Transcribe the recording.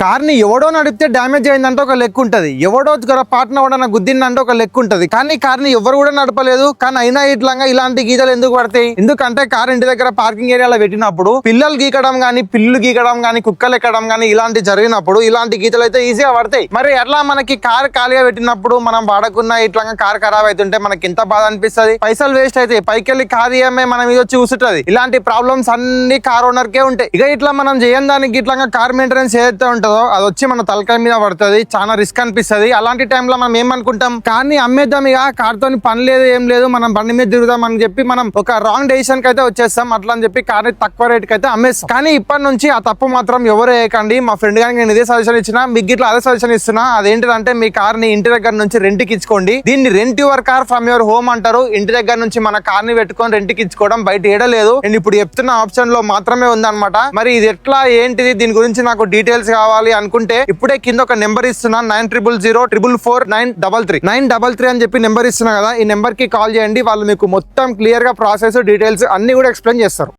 Car ని ఎవడో నడిపితే డ్యామేజ్ అయిందంటే ఒక లెక్క ఉంటది, ఎవడో పాటన కూడా గుద్దిందంటే ఒక లెక్క ఉంటది. కానీ కార్ ని ఎవరు కూడా నడపలేదు, కానీ అయినా ఇలాంటి గీతలు ఎందుకు పడతాయి? ఎందుకంటే కార్ ఇంటి దగ్గర పార్కింగ్ ఏరియాలో పెట్టినప్పుడు పిల్లలు గీకడం గానీ, పిల్లులు గీకడం గానీ, కుక్కలు ఎక్కడం గానీ ఇలాంటి జరిగినప్పుడు ఇలాంటి గీతలు అయితే ఈజీగా పడతాయి. మరి ఎట్లా మనకి కార్ ఖాళీగా పెట్టినప్పుడు మనం వాడకున్న ఇట్లా కార్ ఖరాబ్ అవుతుంటే మనకి ఎంత బాధ అనిపిస్తుంది, పైసలు వేస్ట్ అయితే పైకెళ్ళి కార్ ఈఎంఐ మనం ఇది వచ్చి కూర్చుంటది. ఇలాంటి ప్రాబ్లమ్స్ అన్ని కార్ ఓనర్ కే ఉంటాయి. ఇక ఇట్లా మనం చేయని దానికి ఇట్లా కార్ మెయింటెనెన్స్ ఏదైతే ఉంటుందో అది వచ్చి మన తలకాయ మీద పడుతుంది, చాలా రిస్క్ అనిపిస్తుంది. అలాంటి టైంలో మనం ఏమనుకుంటాం, కార్ని అమ్మేద్దాం, ఇక కార్ తోని పని లేదు ఏం లేదు, మనం బండి మీద తిరుగుదాం అని చెప్పి మనం ఒక రాంగ్ డెసిషన్ కి అయితే వచ్చేస్తాం. అట్లా అని చెప్పి కార్ని తక్కువ రేట్ కి అయితే అమ్మేస్తాం. కానీ ఇప్పటి నుంచి ఆ తప్పు మాత్రం ఎవరు వేయకండి. మా ఫ్రెండ్ గారికి నేను ఇదే సజెషన్ ఇచ్చిన, మీకు ఇట్లా అదే సజెషన్ ఇస్తున్నా. అదేంటిదంటే మీ కార్ ని ఇంటి దగ్గర నుంచి రెంట్ కి ఇచ్చుకోండి. దీన్ని rent your car from your home అంటారు. ఇంటి దగ్గర నుంచి మన కార్ ని పెట్టుకొని రెంట్ కి ఇచ్చుకోవడం బయట ఏడలేదు. నేను ఇప్పుడు చెప్తున్న ఆప్షన్ లో మాత్రమే ఉందన్నమాట. మరి ఇది ఎట్లా ఏంటిది, దీని గురించి నాకు డీటెయిల్స్ కావాలి అనుకుంటే ఇప్పుడే కింద ఒక నెంబర్ ఇస్తున్నా, 9000444933 అని చెప్పి నెంబర్ ఇస్తున్నా కదా, ఈ నెంబర్ కి కాల్ చేయండి. వాళ్ళు మీకు మొత్తం క్లియర్ గా ప్రాసెస్ డీటెయిల్స్ అన్ని కూడా ఎక్స్ప్లెయిన్ చేస్తారు.